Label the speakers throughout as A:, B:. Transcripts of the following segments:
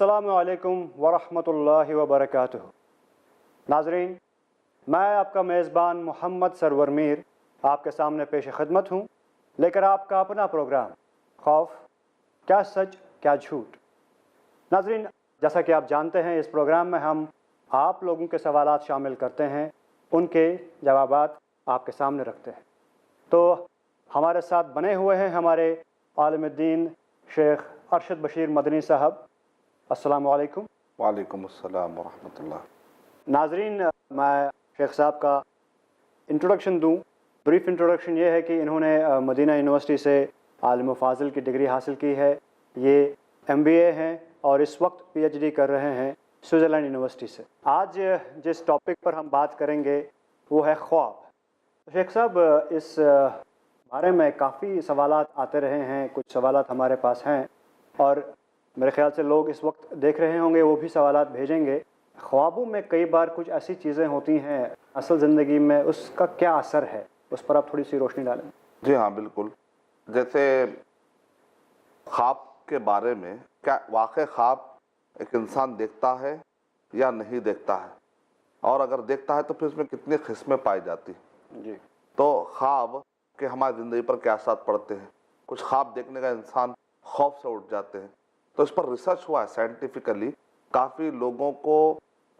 A: السلام علیکم ورحمۃ اللہ وبرکاتہ۔ ناظرین، میں آپ کا میزبان محمد سرور میر آپ کے سامنے پیش خدمت ہوں، لے کر آپ کا اپنا پروگرام خوف، کیا سچ کیا جھوٹ۔ ناظرین، جیسا کہ آپ جانتے ہیں، اس پروگرام میں ہم آپ لوگوں کے سوالات شامل کرتے ہیں، ان کے جوابات آپ کے سامنے رکھتے ہیں۔ تو ہمارے ساتھ بنے ہوئے ہیں ہمارے عالم الدین شیخ ارشد بشیر مدنی صاحب۔ السلام علیکم۔
B: وعلیکم السلام ورحمۃ اللہ۔
A: ناظرین، میں شیخ صاحب کا انٹروڈکشن دوں۔ بریف انٹروڈکشن یہ ہے کہ انہوں نے مدینہ یونیورسٹی سے عالم و فاضل کی ڈگری حاصل کی ہے۔ یہ MBA ہیں اور اس وقت PhD کر رہے ہیں سوئٹزرلینڈ یونیورسٹی سے۔ آج جس ٹاپک پر ہم بات کریں گے وہ ہے خواب۔ شیخ صاحب، اس بارے میں کافی سوالات آتے رہے ہیں، کچھ سوالات ہمارے پاس ہیں اور میرے خیال سے لوگ اس وقت دیکھ رہے ہوں گے، وہ بھی سوالات بھیجیں گے۔ خوابوں میں کئی بار کچھ ایسی چیزیں ہوتی ہیں اصل زندگی میں، اس کا کیا اثر ہے؟ اس پر آپ تھوڑی سی روشنی ڈالیں۔
B: جی ہاں، بالکل۔ جیسے خواب کے بارے میں، کیا واقع خواب ایک انسان دیکھتا ہے یا نہیں دیکھتا ہے، اور اگر دیکھتا ہے تو پھر اس میں کتنی قسمیں پائی جاتی ہیں۔
A: جی،
B: تو خواب کے ہماری زندگی پر کیا اثرات پڑتے ہیں؟ کچھ خواب دیکھنے کا انسان خوف سے اٹھ جاتے ہیں، تو اس پر ریسرچ ہوا ہے سائنٹیفکلی۔ کافی لوگوں کو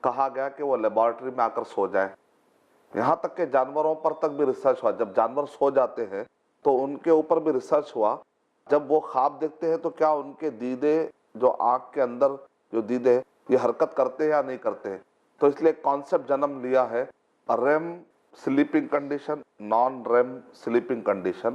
B: کہا گیا کہ وہ لیبارٹری میں آ کر سو جائیں، یہاں تک کہ جانوروں پر تک بھی ریسرچ ہوا۔ جب جانور سو جاتے ہیں تو ان کے اوپر بھی ریسرچ ہوا، جب وہ خواب دیکھتے ہیں تو کیا ان کے دیدے، جو آنکھ کے اندر جو دیدے یہ حرکت کرتے ہیں یا نہیں کرتے ہیں۔ تو اس لیے کانسیپٹ جنم لیا ہے REM sleeping condition, non REM sleeping condition.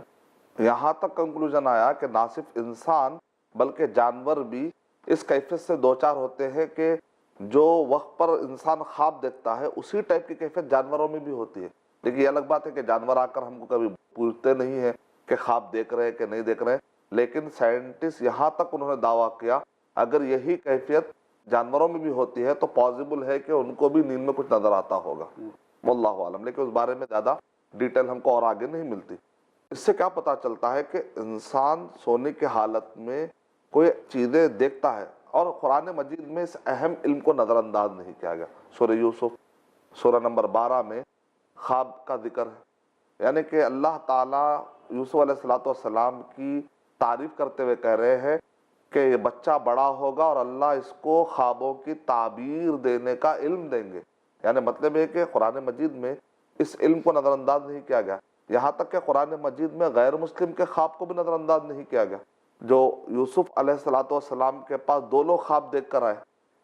B: یہاں تک کنکلوژن آیا کہ نہ صرف انسان بلکہ جانور بھی اس کیفیت سے دوچار ہوتے ہیں کہ جو وقت پر انسان خواب دیکھتا ہے اسی ٹائپ کی کیفیت جانوروں میں بھی ہوتی ہے۔ لیکن یہ الگ بات ہے کہ جانور آ کر ہم کو کبھی پوچھتے نہیں ہیں کہ خواب دیکھ رہے ہیں کہ نہیں دیکھ رہے ہیں، لیکن سائنٹسٹ یہاں تک انہوں نے دعویٰ کیا اگر یہی کیفیت جانوروں میں بھی ہوتی ہے تو پاسبل ہے کہ ان کو بھی نیند میں کچھ نظر آتا ہوگا، واللہ عالم۔ لیکن اس بارے میں زیادہ ڈیٹیل ہم کو اور آگے نہیں ملتی۔ اس سے کیا پتہ چلتا ہے کہ انسان سونے کی حالت میں کوئی چیزیں دیکھتا ہے، اور قرآن مجید میں اس اہم علم کو نظر انداز نہیں کیا گیا۔ سورہ یوسف سورہ نمبر 12 میں خواب کا ذکر ہے، یعنی کہ اللہ تعالیٰ یوسف علیہ السلام کی تعریف کرتے ہوئے کہہ رہے ہیں کہ یہ بچہ بڑا ہوگا اور اللہ اس کو خوابوں کی تعبیر دینے کا علم دیں گے۔ یعنی مطلب ہے کہ قرآن مجید میں اس علم کو نظر انداز نہیں کیا گیا، یہاں تک کہ قرآن مجید میں غیر مسلم کے خواب کو بھی نظر انداز نہیں کیا گیا۔ جو یوسف علیہ السلام کے پاس 2 لوگ خواب دیکھ کر آئے،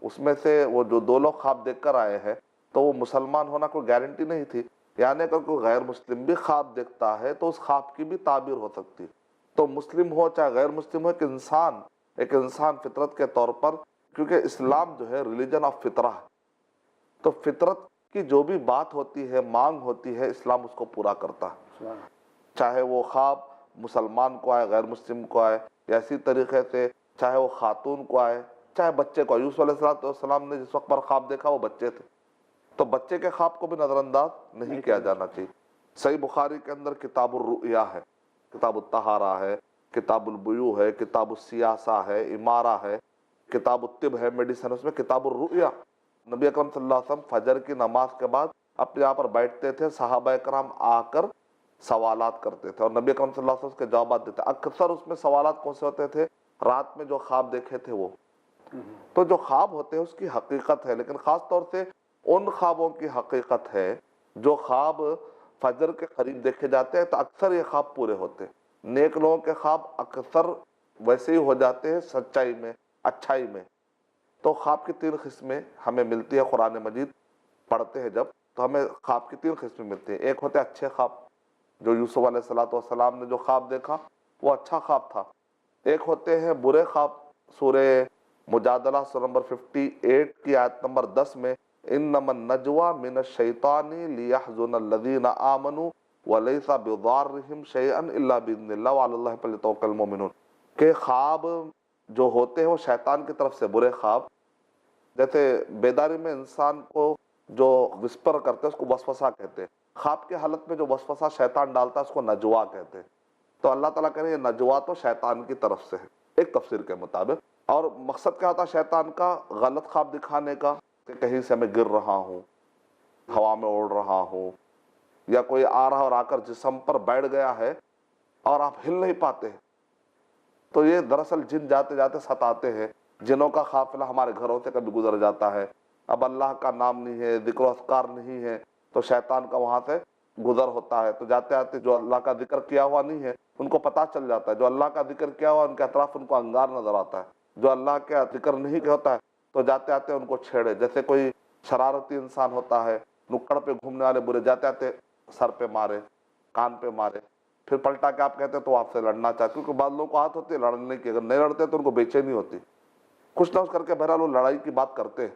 B: اس میں سے وہ جو 2 لوگ خواب دیکھ کر آئے ہیں تو وہ مسلمان ہونا کوئی گارنٹی نہیں تھی، یعنی اگر کوئی غیر مسلم بھی خواب دیکھتا ہے تو اس خواب کی بھی تعبیر ہو سکتی۔ تو مسلم ہو چاہے غیر مسلم ہو، ایک انسان فطرت کے طور پر، کیونکہ اسلام جو ہے ریلیجن آف فطرہ ہے، تو فطرت کی جو بھی بات ہوتی ہے، مانگ ہوتی ہے، اسلام اس کو پورا کرتا ہے، چاہے وہ خواب مسلمان کو آئے، غیر مسلم کو آئے، یا اسی طریقے سے چاہے وہ خاتون کو آئے، چاہے بچے کو۔ یوسف علیہ السلام نے جس وقت پر خواب دیکھا وہ بچے تھے، تو بچے کے خواب کو بھی نظر انداز نہیں کیا جانا چاہیے۔ صحیح بخاری کے اندر کتاب الرؤیا ہے، کتاب الطہارہ ہے، کتاب البیوع ہے، کتاب السیاسہ ہے، امارہ ہے، کتاب الطب ہے، میڈیسن، اس میں کتاب الرؤیا۔ نبی اکرم صلی اللہ علیہ وسلم فجر کی نماز کے بعد اپنے یہاں پر بیٹھتے تھے، صحابہ کرام آ کر سوالات کرتے تھے اور نبی اکرم صلی اللہ علیہ وسلم کے جوابات دیتے۔ اکثر اس میں سوالات کون سے ہوتے تھے؟ رات میں جو خواب دیکھے تھے وہ۔ تو جو خواب ہوتے ہیں اس کی حقیقت ہے، لیکن خاص طور سے ان خوابوں کی حقیقت ہے جو خواب فجر کے قریب دیکھے جاتے ہیں، تو اکثر یہ خواب پورے ہوتے ہیں۔ نیک لوگوں کے خواب اکثر ویسے ہی ہو جاتے ہیں، سچائی میں، اچھائی میں۔ تو خواب کی 3 قسمیں ہمیں ملتی ہے، قرآن مجید پڑھتے ہیں جب تو ہمیں خواب کی 3 قسمیں ملتی ہیں۔ ایک ہوتے ہیں اچھے خواب، جو یوسف علیہ السلام نے جو خواب دیکھا وہ اچھا خواب تھا۔ ایک ہوتے ہیں برے خواب، سورہ مجادلہ سورہ نمبر 58 کی آیت نمبر 10 میں انما النجوى من الشیطان لیحزن الذین آمنوا ولیس بضارهم شیئا الا باذن اللہ وعلی اللہ فلیتوکل المؤمنون، کہ خواب جو ہوتے ہیں وہ شیطان کی طرف سے برے خواب، جیسے بیداری میں انسان کو جو وسپر کرتے ہیں اس کو وسوسہ کہتے ہیں، خواب کے حالت میں جو وسوسہ شیطان ڈالتا ہے اس کو نجوا کہتے ہیں۔ تو اللہ تعالیٰ کہہ رہے ہیں یہ نجوا تو شیطان کی طرف سے ہے، ایک تفسیر کے مطابق۔ اور مقصد کیا ہوتا ہے شیطان کا؟ غلط خواب دکھانے کا، کہ کہیں سے میں گر رہا ہوں، ہوا میں اڑ رہا ہوں، یا کوئی آ رہا اور آ کر جسم پر بیٹھ گیا ہے اور آپ ہل نہیں پاتے. تو یہ دراصل جن جاتے جاتے ستاتے ہیں. جنوں کا قافلہ ہمارے گھروں سے کبھی گزر جاتا ہے، اب اللہ کا نام نہیں ہے، ذکر و اذکار نہیں ہے، تو شیطان کا وہاں سے گزر ہوتا ہے. تو جاتے آتے جو اللہ کا ذکر کیا ہوا نہیں ہے ان کو پتہ چل جاتا ہے، جو اللہ کا ذکر کیا ہوا ان کے اطراف ان کو انگار نظر آتا ہے. جو اللہ کا ذکر نہیں ہوتا ہے تو جاتے آتے ان کو چھیڑے. جیسے کوئی شرارتی انسان ہوتا ہے، نکڑ پہ گھومنے والے برے، جاتے آتے سر پہ مارے، کان پہ مارے، پھر پلٹا کے آپ کہتے ہیں تو آپ سے لڑنا چاہتے، کیونکہ بعض لوگوں کو عادت ہوتی ہے لڑنے کی، اگر نہیں لڑتے تو ان کو بے چینی ہوتی، کچھ نہ کچھ کر کے بہرحال وہ لڑائی کی بات کرتے ہیں.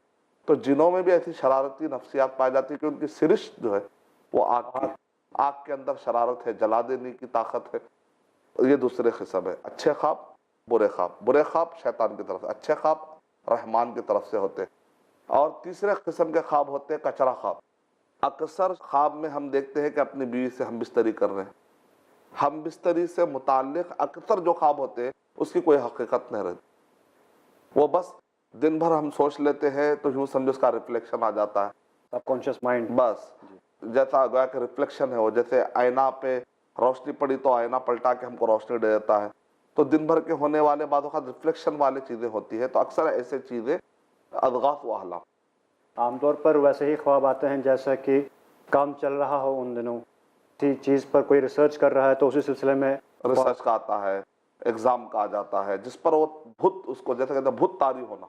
B: تو جنوں میں بھی ایسی شرارتی نفسیات پائی جاتی ہے کہ ان کی سرش جو ہے وہ آگ کی، آگ کے اندر شرارت ہے، جلا دینے کی طاقت ہے. یہ دوسرے قسم ہے. اچھے خواب، برے خواب. برے خواب شیطان کی طرف سے، اچھے خواب رحمان کی طرف سے ہوتے. اور تیسرے قسم کے خواب ہوتے ہیں کچرا خواب. اکثر خواب میں ہم دیکھتے ہیں کہ اپنی بیوی سے ہم بستری کر رہے ہیں. ہم بستری سے متعلق اکثر جو خواب ہوتے ہیں اس کی کوئی حقیقت نہیں رہتی، وہ بس دن بھر ہم سوچ لیتے ہیں تو یوں سمجھو اس کا ریفلیکشن آ جاتا ہے.
A: سب کانشیس مائنڈ.
B: بس جیسا گویا کہ ریفلیکشن ہے وہ، جیسے آئینہ پہ روشنی پڑی تو آئینہ پلٹا کے ہم کو روشنی دے دیتا ہے. تو دن بھر کے ہونے والے بعض اوقات ریفلیکشن والی چیزیں ہوتی ہے. تو اکثر ایسے چیزیں اضغاث و احلام.
A: عام طور پر ویسے ہی خواب آتے ہیں جیسا کہ کام چل رہا ہو ان دنوں، کسی چیز پر کوئی ریسرچ کر رہا ہے تو اسی سلسلے میں
B: ریسرچ کا آتا ہے، ایگزام کا آ جاتا ہے، جس پر وہ بھوت، اس کو جیسے کہتے ہیں بھوت طاری ہونا،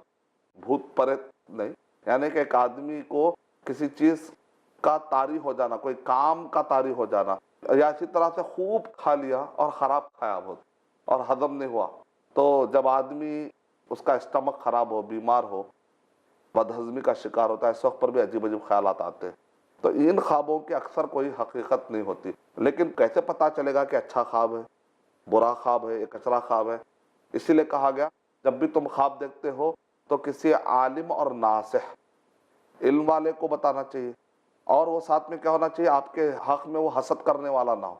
B: بھوت پریت نہیں، یعنی کہ ایک آدمی کو کسی چیز کا طاری ہو جانا، کوئی کام کا طاری ہو جانا، یا اسی طرح سے خوب کھا لیا اور خراب کھایا بہت اور ہضم نہیں ہوا. تو جب آدمی اس کا اسٹمک خراب ہو، بیمار ہو، بد ہضمی کا شکار ہوتا ہے، اس وقت پر بھی عجیب عجیب خیالات آتے ہیں. تو ان خوابوں کی اکثر کوئی حقیقت نہیں ہوتی. لیکن کیسے پتا چلے گا کہ اچھا خواب ہے، برا خواب ہے، یہ کچرا خواب ہے؟ اسی لیے کہا گیا جب بھی تم خواب دیکھتے ہو تو کسی عالم اور ناصح علم والے کو بتانا چاہیے، اور وہ ساتھ میں کیا ہونا چاہیے، آپ کے حق میں وہ حسد کرنے والا نہ ہو.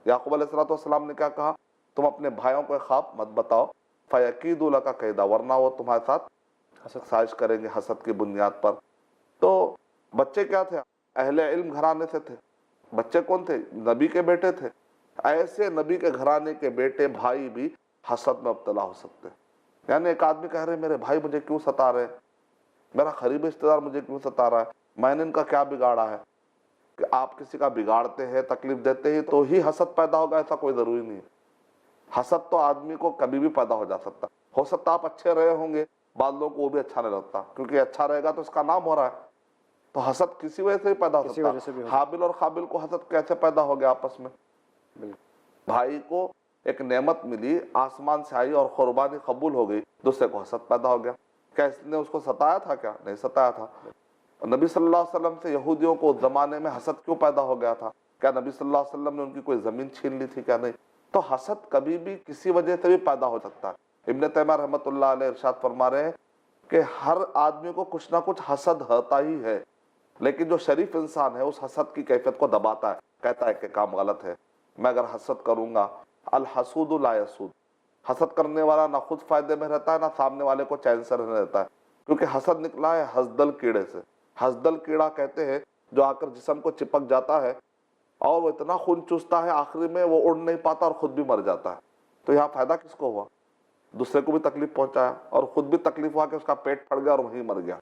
B: یعقوب علیہ السلام نے کیا کہا؟ تم اپنے بھائیوں کو خواب مت بتاؤ، فَيَكِيدُ لَكَ كَيْدًا، ورنہ وہ تمہارے ساتھ سازش کریں گے حسد کی بنیاد پر. تو بچے کیا تھے؟ اہل علم گھرانے سے تھے. بچے کون تھے؟ نبی کے بیٹے تھے. ایسے نبی کے گھرانے کے بیٹے بھائی بھی حسد میں مبتلا ہو سکتے ہیں. یعنی ایک آدمی کہہ رہے میرے بھائی مجھے کیوں ستا رہے، میرا قریبی رشتہ دار مجھے کیوں ستا رہا ہے، میں نے ان کا کیا بگاڑا ہے؟ کہ آپ کسی کا بگاڑتے ہیں، تکلیف دیتے ہی تو ہی حسد پیدا ہوگا ایسا کوئی ضروری نہیں ہے. حسد تو آدمی کو کبھی بھی پیدا ہو جا سکتا. ہو سکتا آپ اچھے رہے ہوں گے، بعض لوگوں کو وہ بھی اچھا نہیں لگتا، کیونکہ اچھا رہے گا تو اس کا نام ہو رہا ہے. تو حسد کسی وجہ سے ہی پیدا ہو
A: کسی
B: سکتا.
A: وجہ سے بھی ہو
B: حابل اور قابل کو حسد کیسے پیدا ہو گیا آپس میں؟ بھائی کو ایک نعمت ملی، آسمان سے آئی اور قربانی قبول ہو گئی، دوسرے کو حسد پیدا ہو گیا. کیا اس نے اس کو ستایا تھا؟ کیا نہیں ستایا تھا. نبی صلی اللہ علیہ وسلم سے یہودیوں کو اس زمانے میں حسد کیوں پیدا ہو گیا تھا؟ کیا نبی صلی اللہ علیہ وسلم نے ان کی کوئی زمین چھین لی تھی؟ کیا نہیں. تو حسد کبھی بھی کسی وجہ سے بھی پیدا ہو سکتا ہے. ابن تیمیہ رحمۃ اللہ علیہ ارشاد فرما رہے ہیں کہ ہر آدمی کو کچھ نہ کچھ حسد ہوتا ہی ہے، لیکن جو شریف انسان ہے اس حسد کی کیفیت کو دباتا ہے، کہتا ہے کہ کام غلط ہے، میں اگر حسد کروں گا. الحسود لا یسود، حسد کرنے والا نہ خود فائدے میں رہتا ہے نہ سامنے والے کو چین سے رہنے دیتا ہے، کیونکہ حسد نکلا ہے حسدل کیڑے سے. حسدل کیڑا کہتے ہیں جو آ کر جسم کو چپک جاتا ہے اور وہ اتنا خون چوستا ہے آخری میں وہ اڑ نہیں پاتا اور خود بھی مر جاتا ہے. تو یہاں فائدہ کس کو ہوا؟ دوسرے کو بھی تکلیف پہنچایا اور خود بھی تکلیف ہوا کہ اس کا پیٹ پھٹ گیا اور وہیں مر گیا.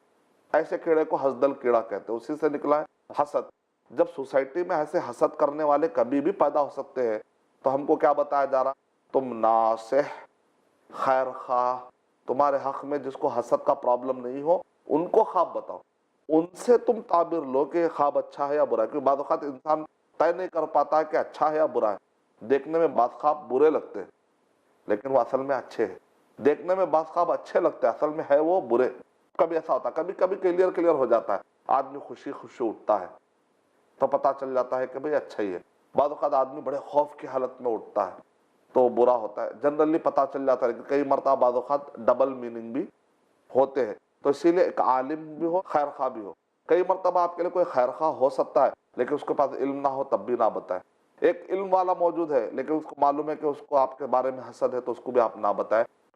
B: ایسے کیڑے کو حسدل کیڑا کہتے ہیں، اسی سے نکلا ہے حسد. جب سوسائٹی میں ایسے حسد کرنے والے کبھی بھی پیدا ہو سکتے ہیں تو ہم کو کیا بتایا جا رہا؟ تم ناصح، خیر خواہ، تمہارے حق میں جس کو حسد کا پرابلم نہیں ہو ان کو خواب بتاؤ، ان سے تم تعبیر لو کہ خواب اچھا ہے یا برا ہے. کیونکہ بعض اوقات انسان طے نہیں کر پاتا ہے کہ اچھا ہے یا برا ہے. دیکھنے میں بعض خواب برے لگتے ہیں لیکن وہ اصل میں اچھے ہیں. دیکھنے میں بعض خواب اچھے لگتے ہیں، اصل میں ہے وہ برے. کبھی ایسا ہوتا ہے، کبھی کبھی کلیئر ہو جاتا ہے، آدمی خوشی خوشی اٹھتا ہے تو پتا چل جاتا ہے کہ بھئی اچھا ہی ہے. بعض اوقات آدمی بڑے خوف کی حالت میں اٹھتا ہے تو برا ہوتا ہے. جنرلی پتا چل جاتا ہے کہ کئی مرتبہ بعض اوقات ڈبل میننگ بھی ہوتے ہیں. تو اسی لیے ایک عالم بھی ہو، خیر خواہ بھی ہو. کئی مرتبہ آپ کے لیے کوئی خیر خواہ ہو سکتا ہے لیکن اس کے پاس علم نہ ہو تب بھی نہ بتائے. ایک علم والا موجود ہے لیکن اس کو معلوم ہے کہ اس کو آپ کے بارے میں حسد ہے تو اس کو بھی آپ نہ بتائیں.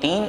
C: 3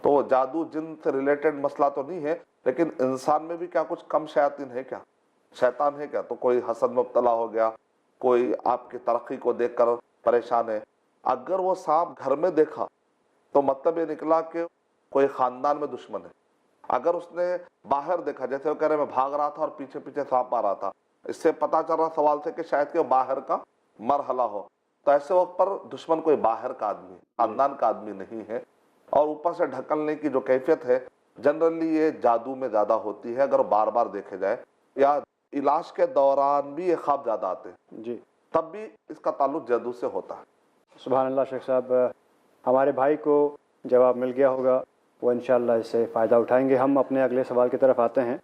B: تو وہ جادو جن سے ریلیٹڈ مسئلہ تو نہیں ہے، لیکن انسان میں بھی کیا کچھ کم شیاطین ہے کیا، شیطان ہے کیا؟ تو کوئی حسد میں مبتلا ہو گیا، کوئی آپ کی ترقی کو دیکھ کر پریشان ہے، اگر وہ سانپ گھر میں دیکھا تو مطلب یہ نکلا کہ کوئی خاندان میں دشمن ہے۔ اگر اس نے باہر دیکھا، جیسے وہ کہہ رہے میں بھاگ رہا تھا اور پیچھے پیچھے سانپ آ رہا تھا، اس سے پتا چل رہا سوال سے کہ شاید کہ وہ باہر کا مرحلہ ہو، تو ایسے وقت پر دشمن کوئی باہر کا آدمی ہے، خاندان کا آدمی نہیں ہے۔ اور اوپر سے ڈھکلنے کی جو کیفیت ہے جنرلی یہ جادو میں زیادہ ہوتی ہے، اگر بار بار دیکھے جائے، یا علاج کے دوران بھی یہ خواب زیادہ آتے ہیں،
A: جی
B: تب بھی اس کا تعلق جادو سے ہوتا ہے۔
A: سبحان اللہ شیخ صاحب، ہمارے بھائی کو جواب مل گیا ہوگا، وہ انشاءاللہ اس سے فائدہ اٹھائیں گے۔ ہم اپنے اگلے سوال کی طرف آتے ہیں۔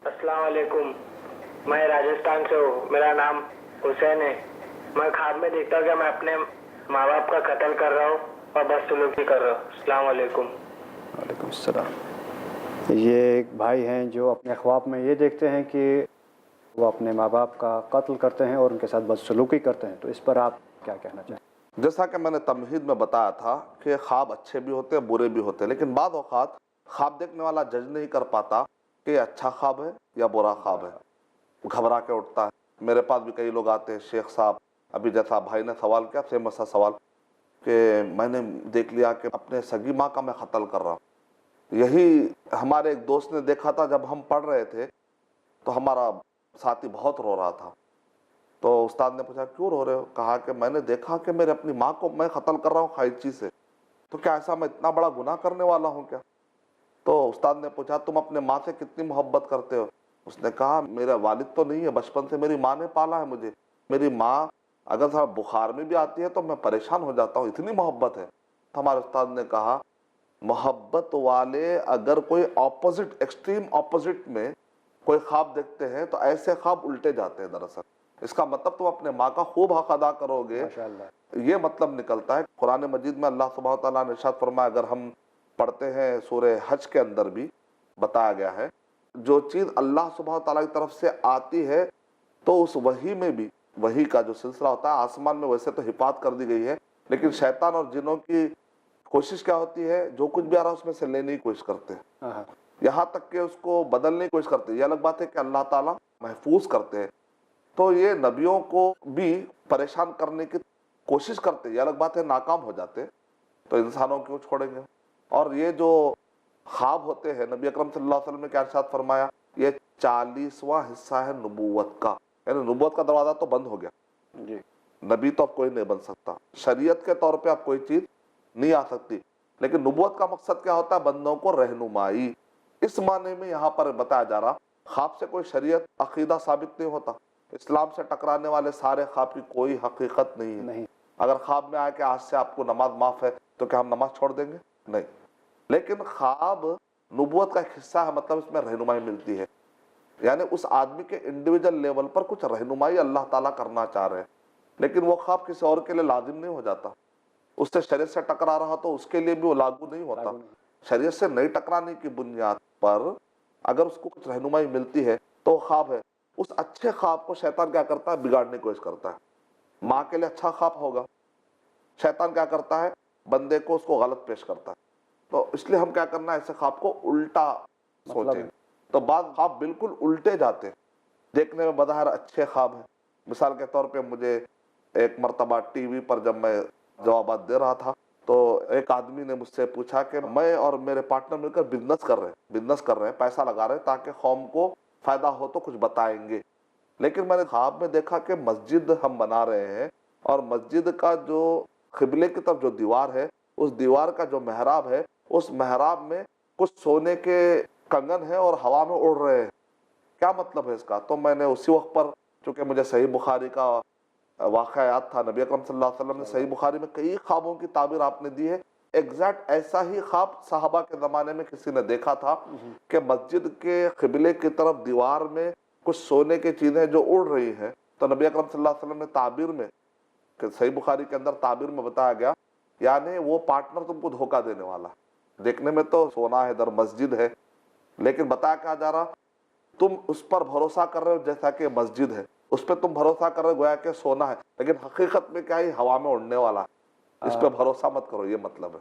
D: السلام علیکم، میں راجستھان سے ہوں، میرا نام حسین ہے۔ میں خواب میں دیکھتا ہوں کہ میں اپنے ماں باپ کا قتل کر رہا ہوں اور بدسلوکی کر رہا ہوں۔ السلام علیکم۔
A: وعلیکم السلام۔ یہ ایک بھائی ہیں جو اپنے خواب میں یہ دیکھتے ہیں کہ وہ اپنے ماں باپ کا قتل کرتے ہیں اور ان کے ساتھ بدسلوکی کرتے ہیں، تو اس پر آپ کیا کہنا چاہیں؟
B: جیسا کہ میں نے تمہید میں بتایا تھا کہ خواب اچھے بھی ہوتے ہیں برے بھی ہوتے ہیں، لیکن بعض اوقات خواب دیکھنے والا جج نہیں کر پاتا کہ یہ اچھا خواب ہے یا برا خواب ہے، گھبرا کے اٹھتا ہے۔ میرے پاس بھی کئی لوگ آتے ہیں، شیخ صاحب ابھی جیسا بھائی نے سوال کیا، سیم ایسا سوال کہ میں نے دیکھ لیا کہ اپنے سگی ماں کا میں قتل کر رہا ہوں۔ یہی ہمارے ایک دوست نے دیکھا تھا، جب ہم پڑھ رہے تھے تو ہمارا ساتھی بہت رو رہا تھا، تو استاد نے پوچھا کیوں رو رہے ہو؟ کہا کہ میں نے دیکھا کہ میرے اپنی ماں کو میں قتل کر رہا ہوں خواہشی سے، تو کیا ایسا میں اتنا بڑا گناہ کرنے والا ہوں کیا؟ تو استاد نے پوچھا تم اپنے ماں سے کتنی محبت کرتے ہو؟ اس نے کہا میرا والد تو نہیں ہے، بچپن سے میری ماں نے پالا ہے مجھے، میری ماں اگر ذرا بخار میں بھی آتی ہے تو میں پریشان ہو جاتا ہوں، اتنی محبت ہے۔ تو ہمارے استاد نے کہا محبت والے اگر کوئی اپوزٹ، ایکسٹریم اپوزٹ میں کوئی خواب دیکھتے ہیں تو ایسے خواب الٹے جاتے ہیں دراصل۔ اس کا مطلب تم اپنے ماں کا خوب حق ادا کرو گے،
A: ماشاءاللہ۔
B: یہ مطلب نکلتا ہے۔ قرآن مجید میں اللہ سبحانہ وتعالیٰ نے ارشاد فرمایا، اگر ہم پڑھتے ہیں سورہ حج کے اندر بھی بتایا گیا ہے، جو چیز اللہ سبحانہ وتعالیٰ کی طرف سے آتی ہے تو اس وحی میں بھی، وحی کا جو سلسلہ ہوتا ہے آسمان میں، ویسے تو حفاظت کر دی گئی ہے، لیکن شیطان اور جنوں کی کوشش کیا ہوتی ہے، جو کچھ بھی آ رہا ہے اس میں سے لینے کی کوشش کرتے ہیں، یہاں تک کہ اس کو بدلنے کی کوشش کرتے ہیں۔ یہ الگ بات ہے کہ اللہ تعالیٰ محفوظ کرتے ہیں، تو یہ نبیوں کو بھی پریشان کرنے کی کوشش کرتے ہیں، یہ الگ بات ہے ناکام ہو جاتے، تو انسانوں کیوں چھوڑیں گے؟ اور یہ جو خواب ہوتے ہیں، نبی اکرم صلی اللہ علیہ وسلم نے کیا ارشاد فرمایا، یہ 40واں حصہ ہے نبوت کا، یعنی نبوت کا دروازہ تو بند ہو گیا،
A: جی
B: نبی تو اب کوئی نہیں بن سکتا، شریعت کے طور پہ اب کوئی چیز نہیں آ سکتی، لیکن نبوت کا مقصد کیا ہوتا ہے؟ بندوں کو رہنمائی۔ اس معنی میں یہاں پر بتایا جا رہا، خواب سے کوئی شریعت عقیدہ ثابت نہیں ہوتا، اسلام سے ٹکرانے والے سارے خواب کی کوئی حقیقت نہیں ہے۔ اگر خواب میں آئے کہ آج سے آپ کو نماز معاف ہے تو کیا ہم نماز چھوڑ دیں گے؟ نہیں، لیکن خواب نبوت کا ایک حصہ ہے، مطلب اس میں رہنمائی ملتی ہے، یعنی اس آدمی کے انڈیویجل لیول پر کچھ رہنمائی اللہ تعالیٰ کرنا چاہ رہے ہیں، لیکن وہ خواب کسی اور کے لیے لازم نہیں ہو جاتا، اس سے شریعت سے ٹکرا رہا تو اس کے لیے بھی وہ لاگو نہیں ہوتا۔ شریعت سے نہیں ٹکرانے کی بنیاد پر اگر اس کو کچھ رہنمائی ملتی ہے تو خواب ہے۔ اس اچھے خواب کو شیطان کیا کرتا ہے؟ بگاڑنے کی کوشش کرتا ہے۔ ماں کے لیے اچھا خواب ہوگا، شیطان کیا کرتا ہے؟ بندے کو اس کو غلط پیش کرتا ہے، تو اس لیے ہم کیا کرنا ہے؟ ایسے خواب کو الٹا سوچیں، تو بعض خواب بالکل الٹے جاتے ہیں، دیکھنے میں بظاہر اچھے خواب ہیں۔ مثال کے طور پہ مجھے ایک مرتبہ ٹی وی پر جب میں جوابات دے رہا تھا تو ایک آدمی نے مجھ سے پوچھا کہ میں اور میرے پارٹنر مل کر بزنس کر رہے ہیں، پیسہ لگا رہے ہیں تاکہ قوم کو فائدہ ہو تو کچھ بتائیں گے، لیکن میں نے خواب میں دیکھا کہ مسجد ہم بنا رہے ہیں اور مسجد کا جو قبلے کی طرف جو دیوار ہے، اس دیوار کا جو محراب ہے، اس محراب میں کچھ سونے کے کنگن ہیں اور ہوا میں اڑ رہے ہیں، کیا مطلب ہے اس کا؟ تو میں نے اسی وقت پر، چونکہ مجھے صحیح بخاری کا واقعہ یاد تھا، نبی اکرم صلی اللہ علیہ وسلم نے صحیح بخاری میں کئی خوابوں کی تعبیر آپ نے دی ہے، ایگزیکٹ ایسا ہی خواب صحابہ کے زمانے میں کسی نے دیکھا تھا کہ مسجد کے قبلے کی طرف دیوار میں کچھ سونے کی چیزیں جو اڑ رہی ہیں، تو نبی اکرم صلی اللہ علیہ وسلم نے تعبیر میں، کہ صحیح بخاری کے اندر تعبیر میں بتایا گیا، یعنی وہ پارٹنر تم کو دھوکہ دینے والا، دیکھنے میں تو سونا ہے، در مسجد ہے، لیکن بتایا کیا جا رہا، تم اس پر بھروسہ کر رہے ہو جیسا کہ مسجد ہے، اس پہ تم بھروسہ کر رہے ہو گویا کہ سونا ہے، لیکن حقیقت میں کیا ہے؟ ہوا میں اڑنے والا ہے، اس پہ بھروسہ مت کرو، یہ مطلب ہے۔